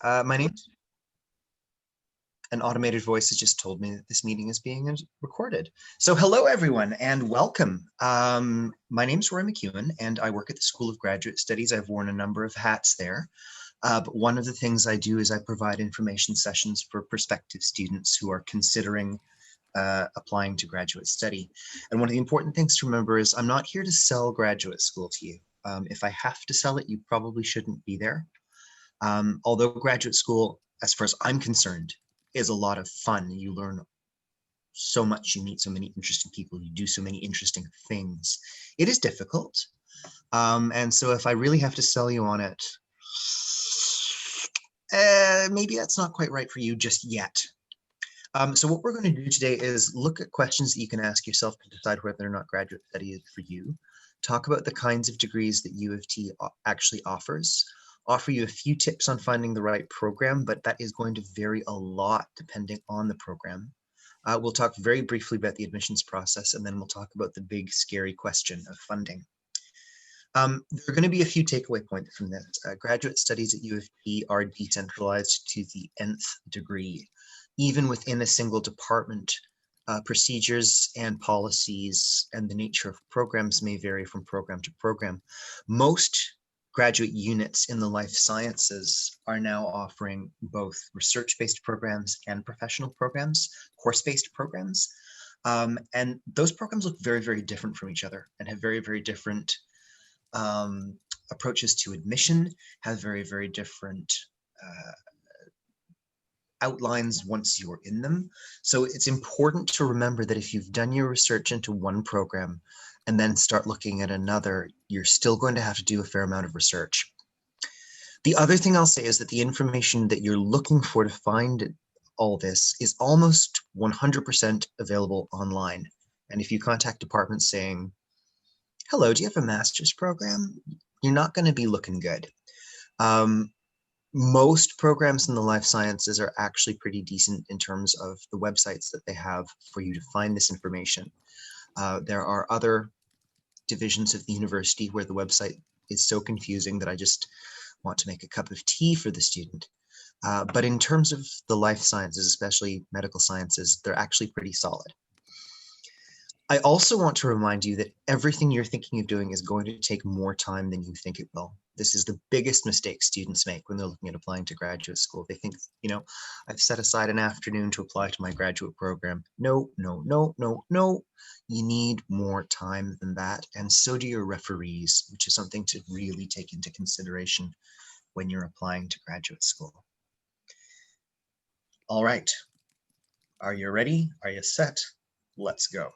My name's an automated voice has just told me that this meeting is being recorded. So hello, everyone, and welcome. My name's Rory Mckeown, and I work at the School of Graduate Studies. I've worn a number of hats there. But one of the things I do is I provide information sessions for prospective students who are considering applying to graduate study. And one of the important things to remember is I'm not here to sell graduate school to you. If I have to sell it, you probably shouldn't be there. Although graduate school, as far as I'm concerned, is a lot of fun. You learn so much, you meet so many interesting people, you do so many interesting things. It is difficult. And so if I really have to sell you on it, maybe that's not quite right for you just yet. So what we're going to do today is look at questions that you can ask yourself to decide whether or not graduate study is for you, talk about the kinds of degrees that U of T actually offers, offer you a few tips on finding the right program, but that is going to vary a lot depending on the program. We'll talk very briefly about the admissions process, and then we'll talk about the big scary question of funding. There are going to be a few takeaway points from this. Graduate studies at U of T are decentralized to the nth degree. Even within a single department, procedures and policies and the nature of programs may vary from program to program. Most graduate units in the life sciences are now offering both research-based programs and professional programs, course-based programs. And those programs look very, very different from each other and have very, very different approaches to admission, have very, very different outlines once you're in them. So it's important to remember that if you've done your research into one program and then start looking at another, you're still going to have to do a fair amount of research. The other thing I'll say is that the information that you're looking for to find all this is almost 100% available online. And if you contact departments saying, hello, do you have a master's program? You're not going to be looking good. Most programs in the life sciences are actually pretty decent in terms of the websites that they have for you to find this information. There are other divisions of the university where the website is so confusing that I just want to make a cup of tea for the student. But in terms of the life sciences, especially medical sciences, they're actually pretty solid. I also want to remind you that everything you're thinking of doing is going to take more time than you think it will. This is the biggest mistake students make when they're looking at applying to graduate school. They think, you know, I've set aside an afternoon to apply to my graduate program. No, no, no, no, no. You need more time than that. And so do your referees, which is something to really take into consideration when you're applying to graduate school. All right. Are you ready? Are you set? Let's go.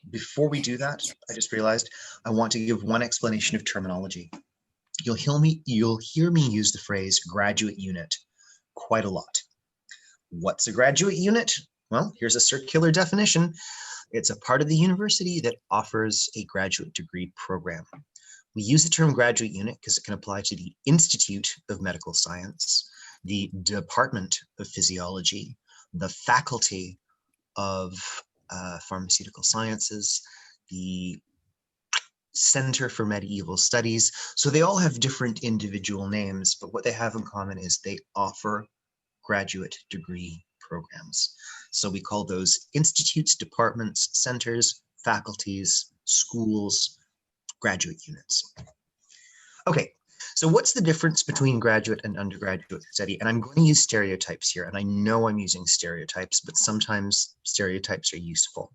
Before we do that, I just realized I want to give one explanation of terminology. You'll hear me use the phrase graduate unit quite a lot. What's a graduate unit? Well, here's a circular definition. It's a part of the university that offers a graduate degree program. We use the term graduate unit because it can apply to the Institute of Medical Science, the Department of Physiology, the Faculty of Pharmaceutical Sciences, the Center for Medieval Studies. So they all have different individual names, but what they have in common is they offer graduate degree programs. So we call those institutes, departments, centers, faculties, schools, graduate units. Okay, so what's the difference between graduate and undergraduate study? And I'm going to use stereotypes here, and I know I'm using stereotypes, but sometimes stereotypes are useful.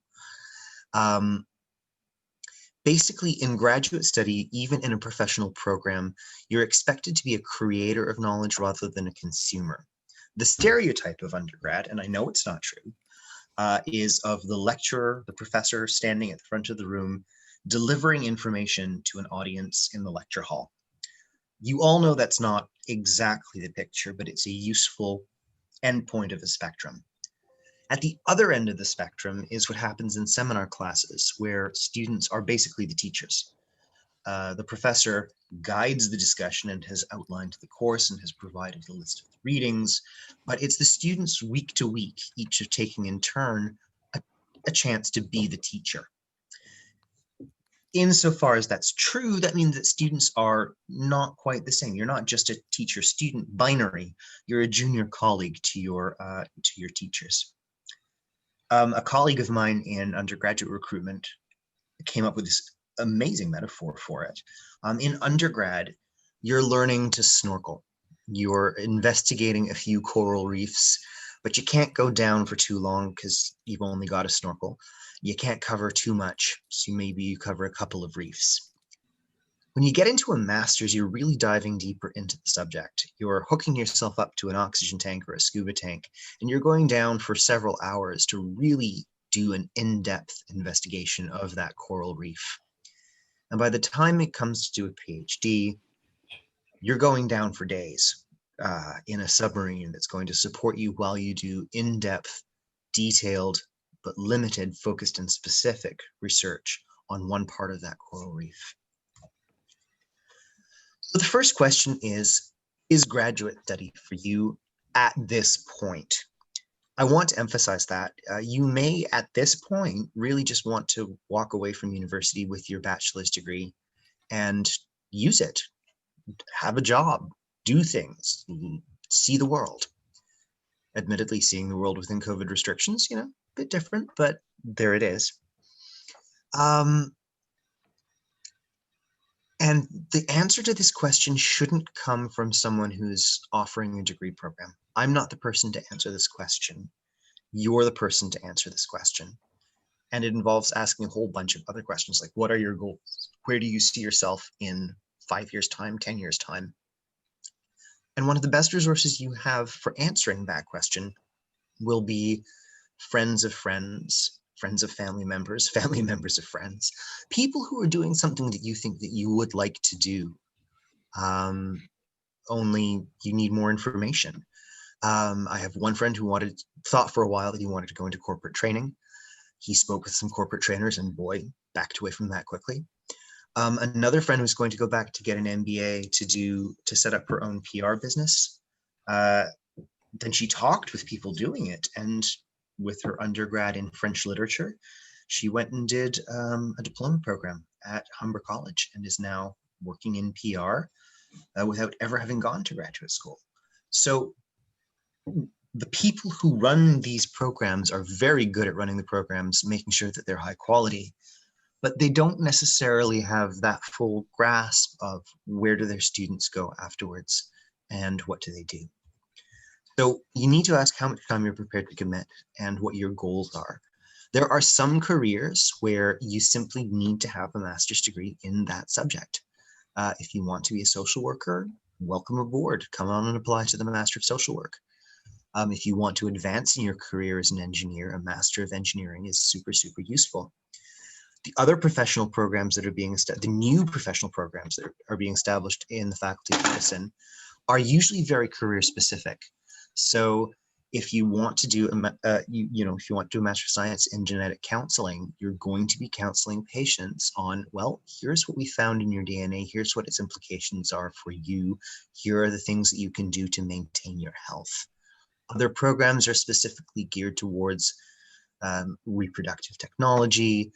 Basically, in graduate study, even in a professional program, you're expected to be a creator of knowledge rather than a consumer. The stereotype of undergrad, and I know it's not true, is of the lecturer, the professor standing at the front of the room, delivering information to an audience in the lecture hall. You all know that's not exactly the picture, but it's a useful endpoint of a spectrum. At the other end of the spectrum is what happens in seminar classes, where students are basically the teachers. The professor guides the discussion and has outlined the course and has provided a list of the readings, but it's the students week to week, each of taking in turn a chance to be the teacher. insofar as that's true, that means that students are not quite the same. You're not just a teacher-student binary. You're a junior colleague to your teachers. A colleague of mine in undergraduate recruitment came up with this amazing metaphor for it. In undergrad, you're learning to snorkel. You're investigating a few coral reefs, but you can't go down for too long because you've only got a snorkel. You can't cover too much, so maybe you cover a couple of reefs. When you get into a master's, you're really diving deeper into the subject. You're hooking yourself up to an oxygen tank or a scuba tank, and you're going down for several hours to really do an in-depth investigation of that coral reef. And by the time it comes to do a PhD, you're going down for days in a submarine that's going to support you while you do in-depth, detailed, but limited, focused, and specific research on one part of that coral reef. So the first question is graduate study for you at this point? I want to emphasize that you may, at this point, really just want to walk away from university with your bachelor's degree and use it, have a job, do things, see the world. Admittedly, seeing the world within COVID restrictions, a bit different, but there it is. And the answer to this question shouldn't come from someone who's offering a degree program. I'm not the person to answer this question. You're the person to answer this question. And it involves asking a whole bunch of other questions, like what are your goals? Where do you see yourself in 5 years' time, 10 years' time? And one of the best resources you have for answering that question will be friends of friends, friends of family members of friends, people who are doing something that you think that you would like to do. Only you need more information. I have one friend who thought for a while that he wanted to go into corporate training. He spoke with some corporate trainers and boy, backed away from that quickly. Another friend was going to go back to get an MBA to set up her own PR business. Then she talked with people doing it, and with her undergrad in French literature, she went and did a diploma program at Humber College and is now working in PR without ever having gone to graduate school. So the people who run these programs are very good at running the programs, making sure that they're high quality, but they don't necessarily have that full grasp of where do their students go afterwards and what do they do. So you need to ask how much time you're prepared to commit and what your goals are. There are some careers where you simply need to have a master's degree in that subject. If you want to be a social worker, welcome aboard. Come on and apply to the Master of Social Work. If you want to advance in your career as an engineer, a Master of Engineering is super, super useful. The other professional programs that are being established, the new professional programs that are being established in the Faculty of Medicine are usually very career specific. So if you want to do if you want to do a Master of Science in Genetic Counseling, you're going to be counseling patients on, well, here's what we found in your DNA, here's what its implications are for you, here are the things that you can do to maintain your health. Other programs are specifically geared towards reproductive technology,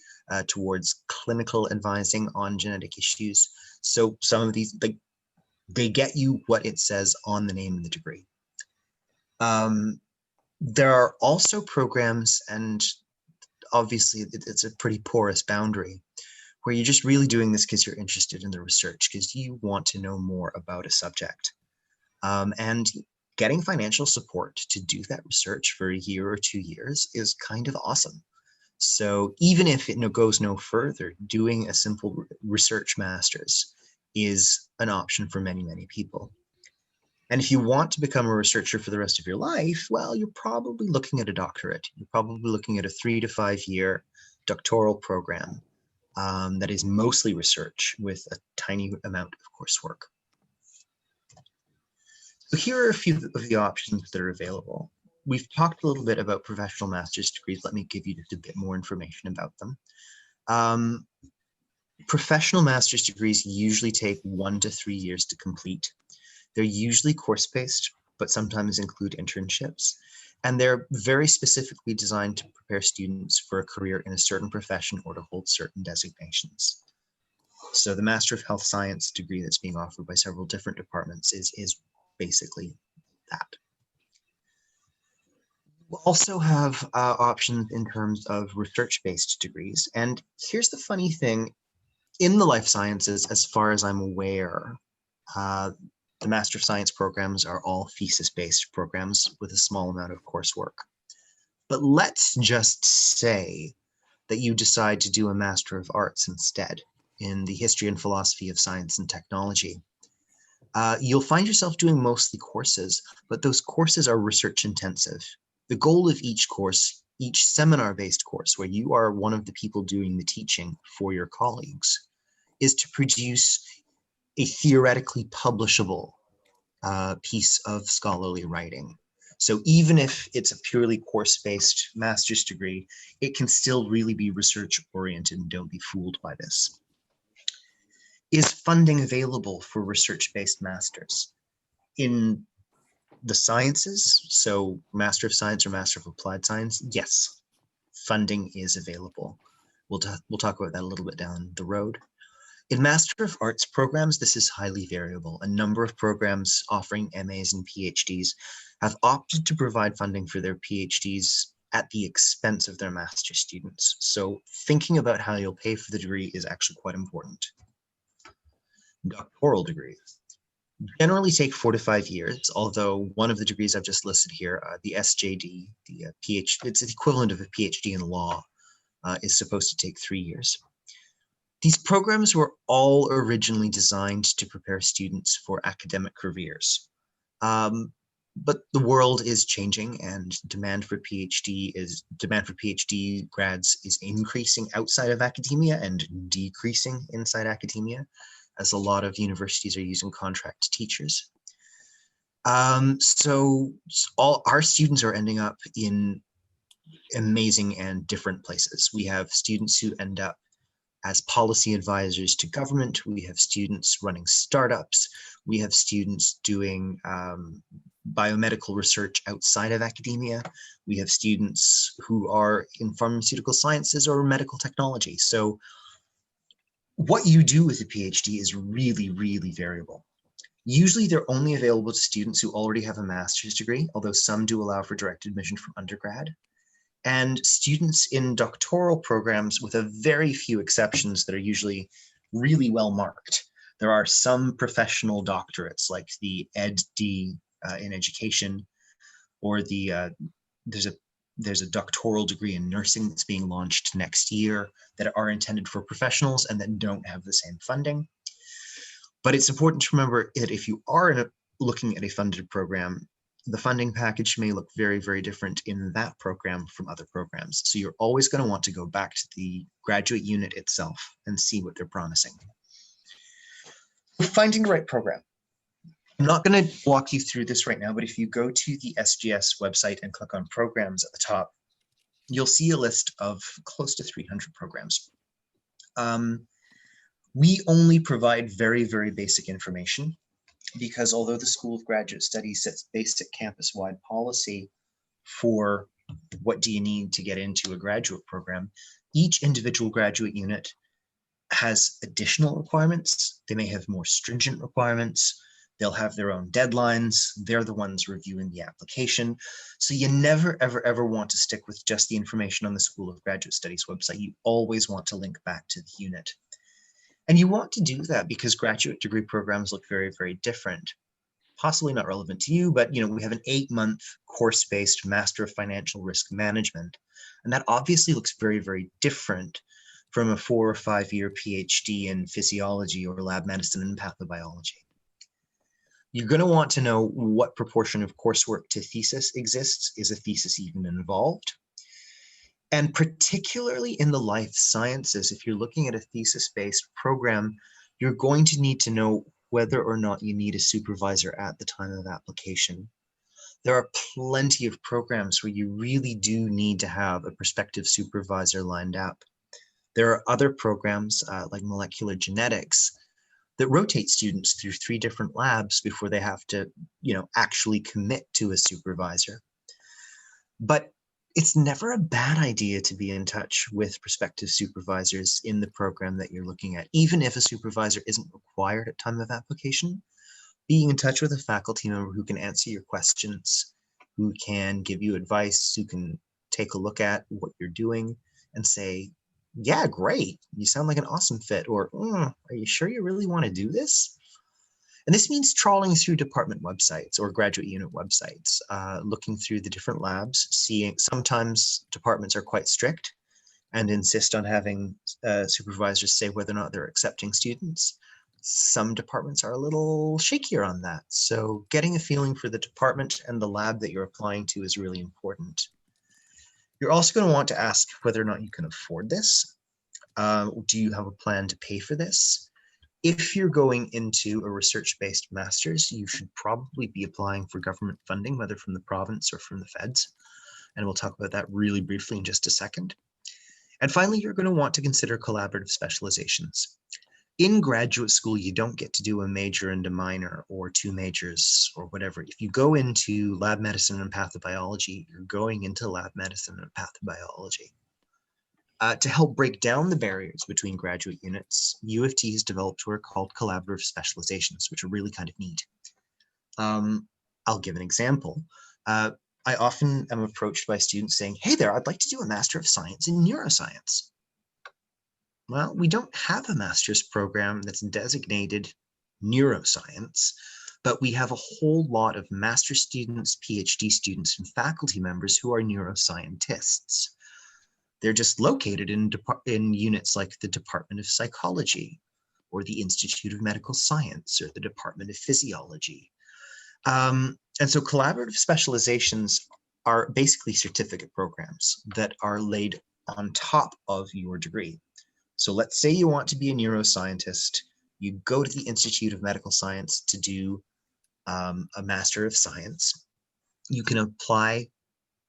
towards clinical advising on genetic issues. So some of these, they get you what it says on the name of the degree. There are also programs, and obviously it's a pretty porous boundary, where you're just really doing this because you're interested in the research, because you want to know more about a subject. And getting financial support to do that research for a year or 2 years is kind of awesome. So even if it goes no further, doing a simple research master's is an option for many, many people. And if you want to become a researcher for the rest of your life, well, you're probably looking at a doctorate. You're probably looking at a 3 to 5 year doctoral program that is mostly research with a tiny amount of coursework. So here are a few of the options that are available. We've talked a little bit about professional master's degrees. Let me give you just a bit more information about them. Professional master's degrees usually take 1 to 3 years to complete. They're usually course-based, but sometimes include internships. And they're very specifically designed to prepare students for a career in a certain profession or to hold certain designations. So the Master of Health Science degree that's being offered by several different departments is basically that. We'll also have options in terms of research-based degrees. And here's the funny thing, in the life sciences, as far as I'm aware, the Master of Science programs are all thesis-based programs with a small amount of coursework. But let's just say that you decide to do a Master of Arts instead in the history and philosophy of science and technology. You'll find yourself doing mostly courses, but those courses are research intensive. The goal of each course, each seminar-based course, where you are one of the people doing the teaching for your colleagues, is to produce a theoretically publishable piece of scholarly writing. So even if it's a purely course-based master's degree, it can still really be research-oriented, and don't be fooled by this. Is funding available for research-based masters? In the sciences, so Master of Science or Master of Applied Science, yes, funding is available. We'll talk about that a little bit down the road. In Master of Arts programs, this is highly variable. A number of programs offering MAs and PhDs have opted to provide funding for their PhDs at the expense of their master's students. So thinking about how you'll pay for the degree is actually quite important. Doctoral degrees generally take 4 to 5 years, although one of the degrees I've just listed here, the SJD, the PhD, it's the equivalent of a PhD in law, is supposed to take 3 years. These programs were all originally designed to prepare students for academic careers. But the world is changing, and demand for PhD grads is increasing outside of academia and decreasing inside academia, as a lot of universities are using contract teachers. So all our students are ending up in amazing and different places. We have students who end up as policy advisors to government. We have students running startups. We have students doing biomedical research outside of academia. We have students who are in pharmaceutical sciences or medical technology. So what you do with a PhD is really, really variable. Usually they're only available to students who already have a master's degree, although some do allow for direct admission from undergrad. And students in doctoral programs, with a very few exceptions that are usually really well marked. There are some professional doctorates like the Ed.D. In education, or there's a doctoral degree in nursing that's being launched next year that are intended for professionals and that don't have the same funding. But it's important to remember that if you are looking at a funded program, the funding package may look very, very different in that program from other programs. So you're always going to want to go back to the graduate unit itself and see what they're promising. Finding the right program. I'm not going to walk you through this right now, but if you go to the SGS website and click on programs at the top, you'll see a list of close to 300 programs. We only provide very, very basic information, because although the School of Graduate Studies sets basic campus-wide policy for what do you need to get into a graduate program, each individual graduate unit has additional requirements. They may have more stringent requirements. They'll have their own deadlines. They're the ones reviewing the application. So you never, ever, ever want to stick with just the information on the School of Graduate Studies website. You always want to link back to the unit. And you want to do that because graduate degree programs look very, very different. Possibly not relevant to you, but we have an 8-month course-based Master of Financial Risk Management. And that obviously looks very, very different from a 4 or 5 year PhD in physiology or lab medicine and pathobiology. You're going to want to know what proportion of coursework to thesis exists. Is a thesis even involved? And particularly in the life sciences, if you're looking at a thesis-based program, you're going to need to know whether or not you need a supervisor at the time of application. There are plenty of programs where you really do need to have a prospective supervisor lined up. There are other programs like molecular genetics that rotate students through 3 different labs before they have to, actually commit to a supervisor. But It's never a bad idea to be in touch with prospective supervisors in the program that you're looking at, even if a supervisor isn't required at time of application. Being in touch with a faculty member who can answer your questions, who can give you advice, who can take a look at what you're doing and say, yeah, great, you sound like an awesome fit, or are you sure you really want to do this? And this means trawling through department websites or graduate unit websites, looking through the different labs, seeing sometimes departments are quite strict and insist on having supervisors say whether or not they're accepting students. Some departments are a little shakier on that. So getting a feeling for the department and the lab that you're applying to is really important. You're also going to want to ask whether or not you can afford this. Do you have a plan to pay for this? If you're going into a research-based master's, you should probably be applying for government funding, whether from the province or from the feds. And we'll talk about that really briefly in just a second. And finally, you're going to want to consider collaborative specializations. In graduate school, you don't get to do a major and a minor or two majors or whatever. If you go into lab medicine and pathobiology, you're going into lab medicine and pathobiology. To help break down the barriers between graduate units, U of T has developed what are called collaborative specializations, which are really kind of neat. I'll give an example. I often am approached by students saying, hey there, I'd like to do a Master of Science in Neuroscience. Well, we don't have a master's program that's designated neuroscience, but we have a whole lot of master's students, PhD students, and faculty members who are neuroscientists. They're just located in units like the Department of Psychology or the Institute of Medical Science or the Department of Physiology. And so collaborative specializations are basically certificate programs that are laid on top of your degree. So let's say you want to be a neuroscientist, you go to the Institute of Medical Science to do a Master of Science. You can apply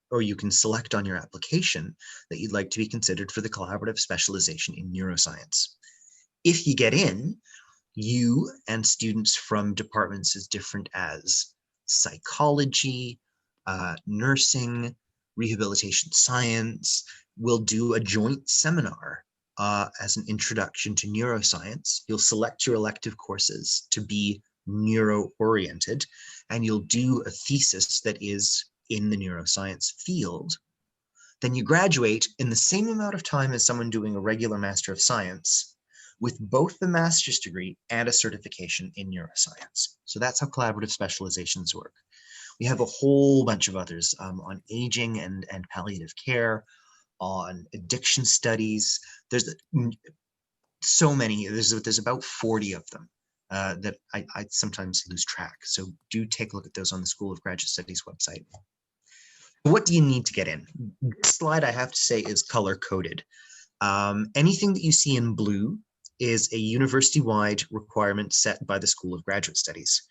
or you can select on your application that you'd like to be considered for the collaborative specialization in neuroscience. If you get in, you and students from departments as different as psychology, nursing, rehabilitation science will do a joint seminar as an introduction to neuroscience. You'll select your elective courses to be neuro-oriented, and you'll do a thesis that is in the neuroscience field. Then you graduate in the same amount of time as someone doing a regular Master of Science with both the master's degree and a certification in neuroscience. So that's how collaborative specializations work. We have a whole bunch of others on aging and palliative care, on addiction studies. There's so many, there's about 40 of them that I sometimes lose track. So do take a look at those on the School of Graduate Studies website. What do you need to get in? This slide, I have to say, is color-coded. Anything that you see in blue is a university-wide requirement set by the School of Graduate Studies.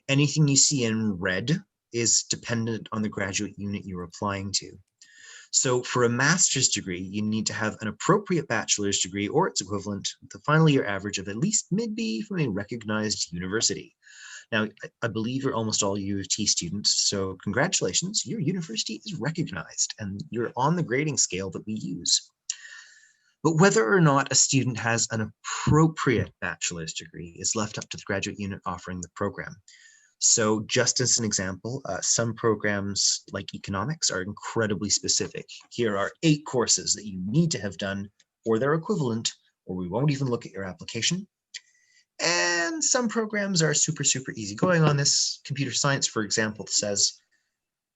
Anything you see in red is dependent on the graduate unit you're applying to. So for a master's degree, you need to have an appropriate bachelor's degree or its equivalent with a final year average of at least mid-B from a recognized university. Now, I believe you're almost all U of T students, so congratulations, your university is recognized and you're on the grading scale that we use. But whether or not a student has an appropriate bachelor's degree is left up to the graduate unit offering the program. So just as an example, some programs like economics are incredibly specific. Here are 8 courses that you need to have done or their equivalent, or we won't even look at your application. And some programs are super, super easy going on this. Computer science, for example, says,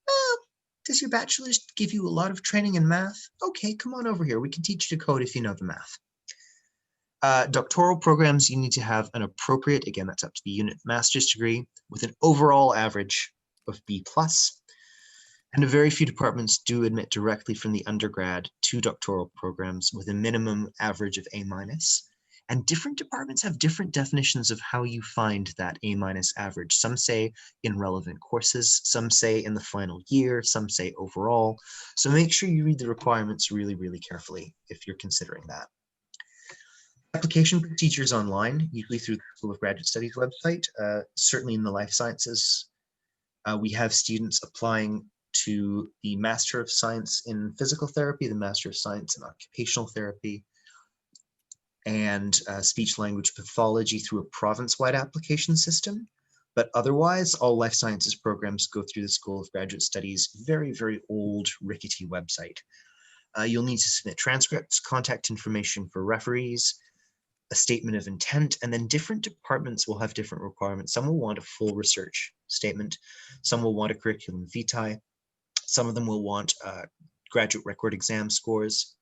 well, does your bachelor's give you a lot of training in math? Okay, come on over here. We can teach you to code if you know the math. Doctoral programs, you need to have an appropriate, again, that's up to the unit, master's degree with an overall average of B+. And a very few departments do admit directly from the undergrad to doctoral programs with a minimum average of A-. And different departments have different definitions of how you find that A- average. Some say in relevant courses, some say in the final year, some say overall. So make sure you read the requirements really, really carefully if you're considering that. Application procedures online, usually through the School of Graduate Studies website, certainly in the life sciences. We have students applying to the Master of Science in Physical Therapy, the Master of Science in Occupational Therapy, and speech language pathology through a province-wide application system. But otherwise, all life sciences programs go through the School of Graduate Studies' very, very old, rickety website. You'll need to submit transcripts, contact information for referees, a statement of intent, and then different departments will have different requirements. Some will want a full research statement. Some will want a curriculum vitae. Some of them will want graduate record exam scores.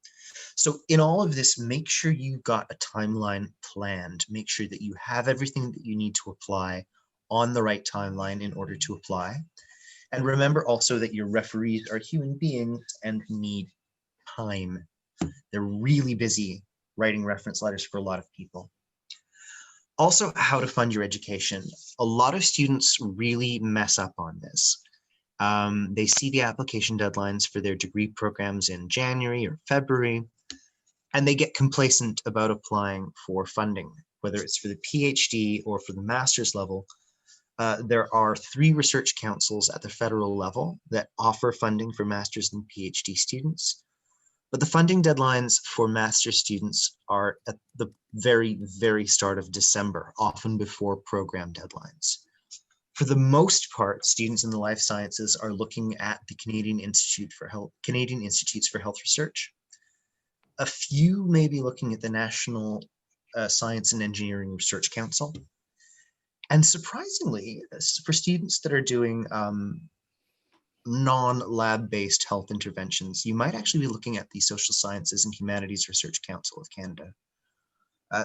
So in all of this, make sure you've got a timeline planned. Make sure that you have everything that you need to apply on the right timeline in order to apply. And remember also that your referees are human beings and need time. They're really busy writing reference letters for a lot of people. Also, how to fund your education. A lot of students really mess up on this. They see the application deadlines for their degree programs in January or February, and they get complacent about applying for funding, whether it's for the PhD or for the master's level. There are 3 research councils at the federal level that offer funding for master's and PhD students. But the funding deadlines for master's students are at the very, very start of December, often before program deadlines. For the most part, students in the life sciences are looking at the Canadian Institutes for Health Research. A few may be looking at the National Science and Engineering Research Council. And surprisingly, for students that are doing non-lab-based health interventions, you might actually be looking at the Social Sciences and Humanities Research Council of Canada.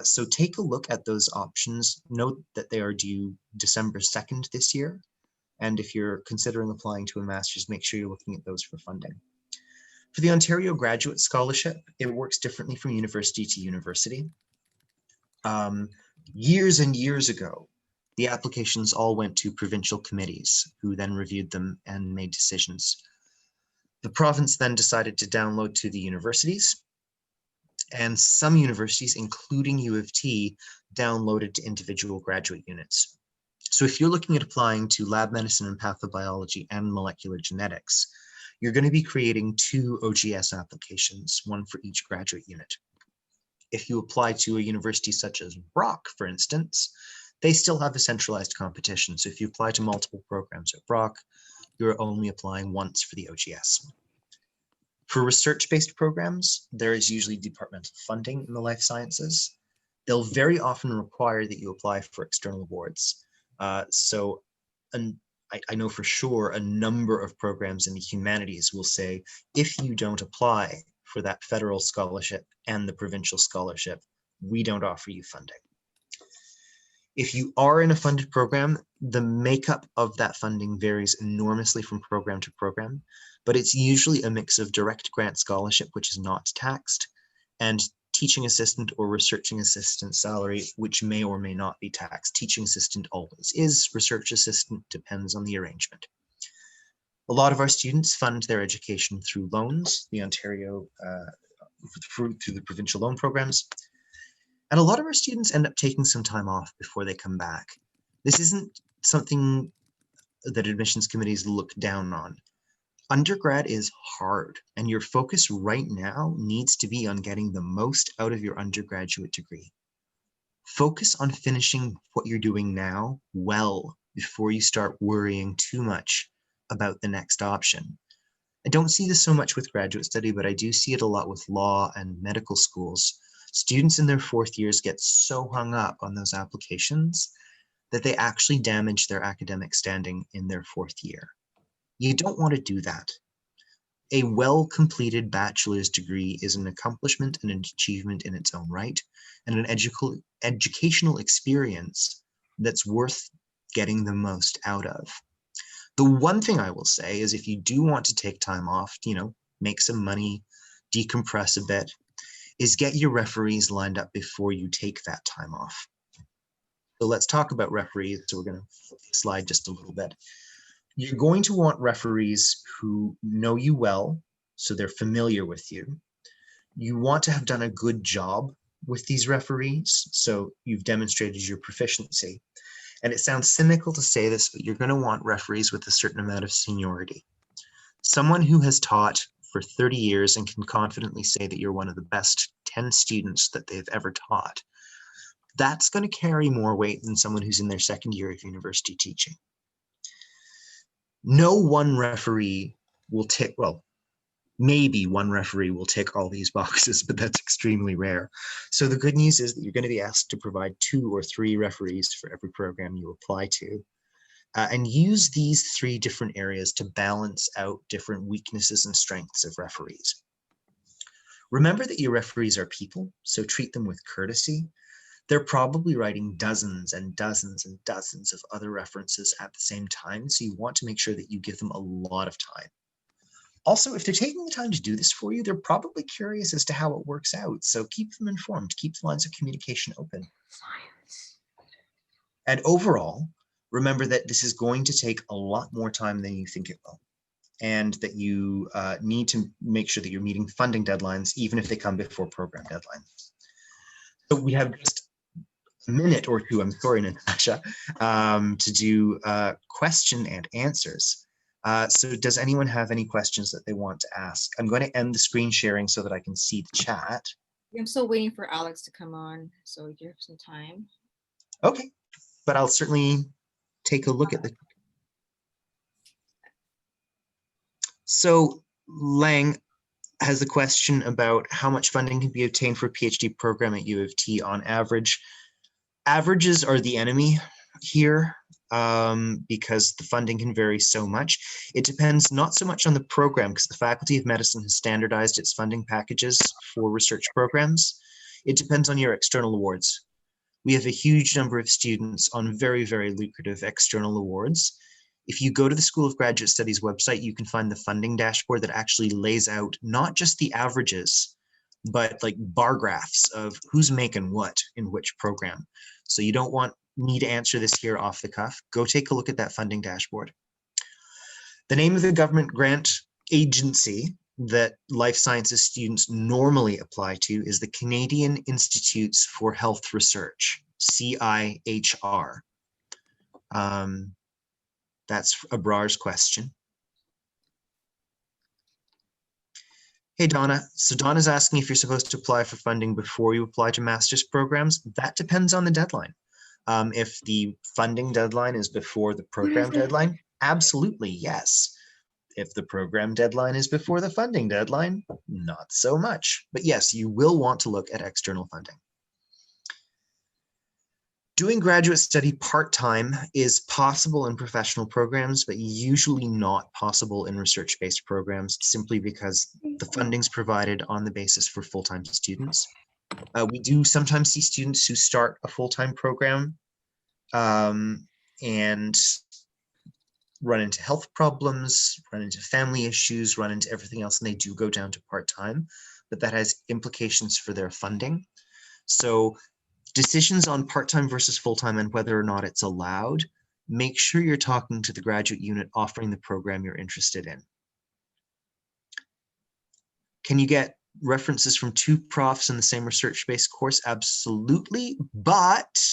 So take a look at those options. Note that they are due December 2nd this year. And if you're considering applying to a master's, make sure you're looking at those for funding. For the Ontario Graduate Scholarship, it works differently from university to university. Years and years ago, the applications all went to provincial committees who then reviewed them and made decisions. The province then decided to download to the universities, and some universities, including U of T, downloaded to individual graduate units. So if you're looking at applying to lab medicine and pathobiology and molecular genetics, you're going to be creating 2 OGS applications, one for each graduate unit. If you apply to a university such as Brock, for instance, they still have a centralized competition. So if you apply to multiple programs at Brock, you're only applying once for the OGS. For research-based programs, there is usually departmental funding in the life sciences. They'll very often require that you apply for external awards. I know for sure a number of programs in the humanities will say, if you don't apply for that federal scholarship and the provincial scholarship, we don't offer you funding. If you are in a funded program, the makeup of that funding varies enormously from program to program, but it's usually a mix of direct grant scholarship, which is not taxed, and teaching assistant or researching assistant salary, which may or may not be taxed. Teaching assistant always is, research assistant depends on the arrangement. A lot of our students fund their education through loans, the Ontario, through the provincial loan programs. And a lot of our students end up taking some time off before they come back. This isn't something that admissions committees look down on. Undergrad is hard, and your focus right now needs to be on getting the most out of your undergraduate degree. Focus on finishing what you're doing now well before you start worrying too much about the next option. I don't see this so much with graduate study, but I do see it a lot with law and medical schools. Students in their 4th years get so hung up on those applications that they actually damage their academic standing in their 4th year. You don't want to do that. A well-completed bachelor's degree is an accomplishment and an achievement in its own right, and an educational experience that's worth getting the most out of. The one thing I will say is if you do want to take time off, make some money, decompress a bit, is get your referees lined up before you take that time off. So let's talk about referees. So we're going to slide just a little bit. You're going to want referees who know you well, so they're familiar with you. You want to have done a good job with these referees, so you've demonstrated your proficiency. And it sounds cynical to say this, but you're going to want referees with a certain amount of seniority. Someone who has taught for 30 years and can confidently say that you're one of the best 10 students that they've ever taught, that's going to carry more weight than someone who's in their second year of university teaching. No one referee will tick, well, maybe one referee will tick all these boxes, but that's extremely rare. So the good news is that you're going to be asked to provide 2 or 3 referees for every program you apply to. And use these 3 different areas to balance out different weaknesses and strengths of referees. Remember that your referees are people, so treat them with courtesy. They're probably writing dozens and dozens and dozens of other references at the same time, so you want to make sure that you give them a lot of time. Also, if they're taking the time to do this for you, they're probably curious as to how it works out, so keep them informed, keep the lines of communication open. And overall, remember that this is going to take a lot more time than you think it will, and that you need to make sure that you're meeting funding deadlines, even if they come before program deadlines. So we have just a minute or two, I'm sorry, Natasha, to do question and answers. So does anyone have any questions that they want to ask? I'm going to end the screen sharing so that I can see the chat. I'm still waiting for Alex to come on, so we give some time. Okay, but I'll certainly take a look at the. So Lang has a question about how much funding can be obtained for a PhD program at U of T on average. Averages are the enemy here because the funding can vary so much. It depends not so much on the program, because the Faculty of Medicine has standardized its funding packages for research programs. It depends on your external awards. We have a huge number of students on very, very lucrative external awards. If you go to the School of Graduate Studies website, you can find the funding dashboard that actually lays out not just the averages, but like bar graphs of who's making what in which program. So you don't want me to answer this here off the cuff. Go take a look at that funding dashboard. The name of the government grant agency that life sciences students normally apply to is the Canadian Institutes for Health Research, CIHR. That's Abrar's question. Hey, Donna. So Donna's asking if you're supposed to apply for funding before you apply to master's programs. That depends on the deadline. If the funding deadline is before the program deadline, absolutely, yes. If the program deadline is before the funding deadline, not so much. But yes, you will want to look at external funding. Doing graduate study part-time is possible in professional programs, but usually not possible in research-based programs, simply because the funding's provided on the basis for full-time students. We do sometimes see students who start a full-time program and run into health problems, run into family issues, run into everything else, and they do go down to part-time, but that has implications for their funding. So decisions on part-time versus full-time and whether or not it's allowed, make sure you're talking to the graduate unit offering the program you're interested in. Can you get references from 2 profs in the same research-based course? Absolutely, but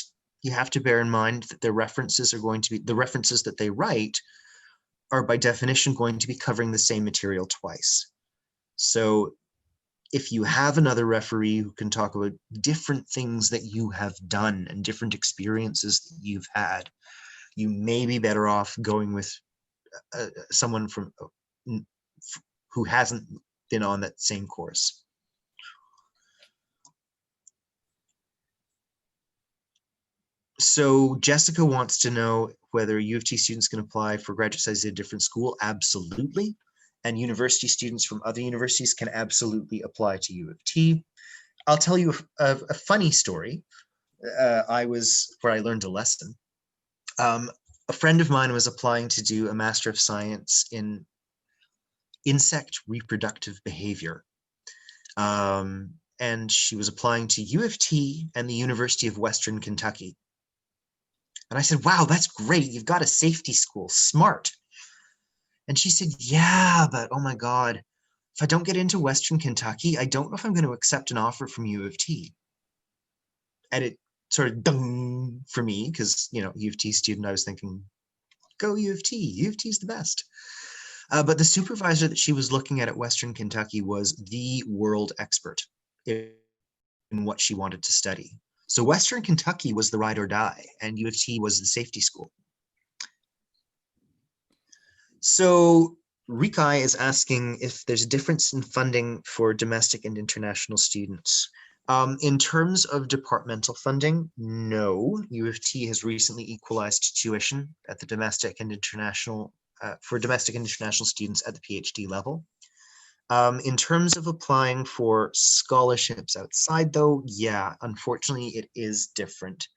you have to bear in mind that their references are going to be, the references that they write are by definition going to be covering the same material twice. So if you have another referee who can talk about different things that you have done and different experiences that you've had, you may be better off going with someone from who hasn't been on that same course. So Jessica wants to know whether U of T students can apply for graduate studies at a different school. Absolutely. And university students from other universities can absolutely apply to U of T. I'll tell you a funny story. Where I learned a lesson. A friend of mine was applying to do a Master of Science in insect reproductive behavior. And she was applying to U of T and the University of Western Kentucky. And I said, wow, that's great. You've got a safety school, smart. And she said, yeah, but oh my God, if I don't get into Western Kentucky, I don't know if I'm going to accept an offer from U of T. And it sort of dung for me because, you know, U of T student, I was thinking, go U of T. U of T is the best. But the supervisor that she was looking at Western Kentucky was the world expert in what she wanted to study. So Western Kentucky was the ride or die, and U of T was the safety school. So Rikai is asking if there's a difference in funding for domestic and international students. In terms of departmental funding, no. U of T has recently equalized tuition at the domestic and international for domestic and international students at the PhD level. In terms of applying for scholarships outside, though, yeah, unfortunately, it is different.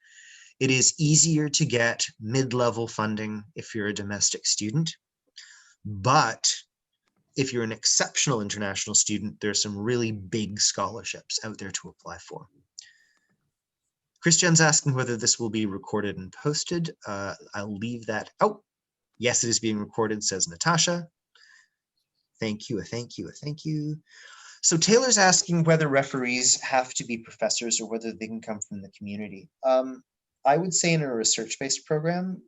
It is easier to get mid-level funding if you're a domestic student. But if you're an exceptional international student, there's some really big scholarships out there to apply for. Christian's asking whether this will be recorded and posted. I'll leave that. Oh, yes, it is being recorded, says Natasha. Thank you, thank you, thank you. So Taylor's asking whether referees have to be professors or whether they can come from the community. I would say in a research-based program,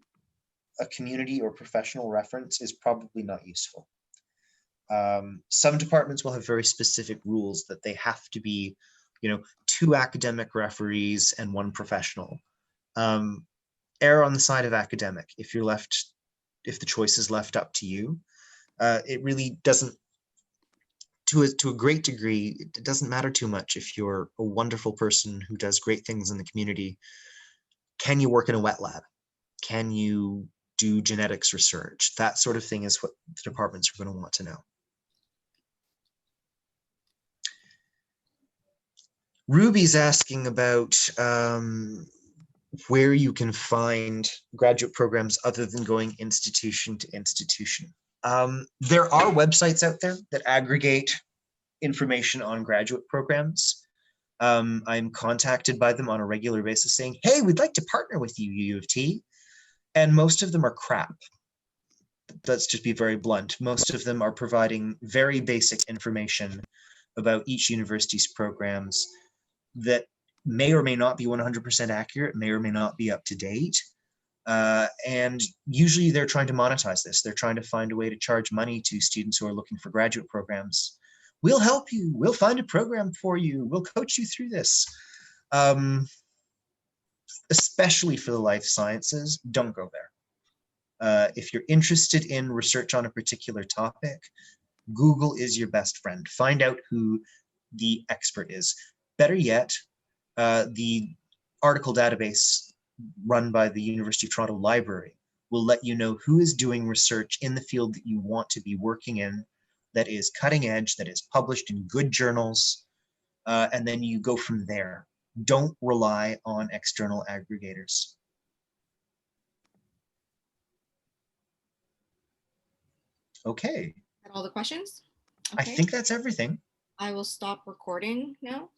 a community or professional reference is probably not useful. Some departments will have very specific rules that they have to be, 2 academic referees and 1 professional. Err on the side of academic if the choice is left up to you. It really doesn't, to a great degree, it doesn't matter too much if you're a wonderful person who does great things in the community. Can you work in a wet lab? Can you do genetics research? That sort of thing is what the departments are going to want to know. Ruby's asking about where you can find graduate programs other than going institution to institution. There are websites out there that aggregate information on graduate programs. I'm contacted by them on a regular basis saying, hey, we'd like to partner with you, U of T. And most of them are crap. Let's just be very blunt. Most of them are providing very basic information about each university's programs that may or may not be 100% accurate, may or may not be up to date. And usually they're trying to monetize this. They're trying to find a way to charge money to students who are looking for graduate programs. We'll help you. We'll find a program for you. We'll coach you through this. Especially for the life sciences, don't go there. If you're interested in research on a particular topic, Google is your best friend. Find out who the expert is. Better yet, the article database run by the University of Toronto Library will let you know who is doing research in the field that you want to be working in, that is cutting edge, that is published in good journals, and then you go from there. Don't rely on external aggregators. Okay. All the questions? I Okay. think that's everything. I will stop recording now.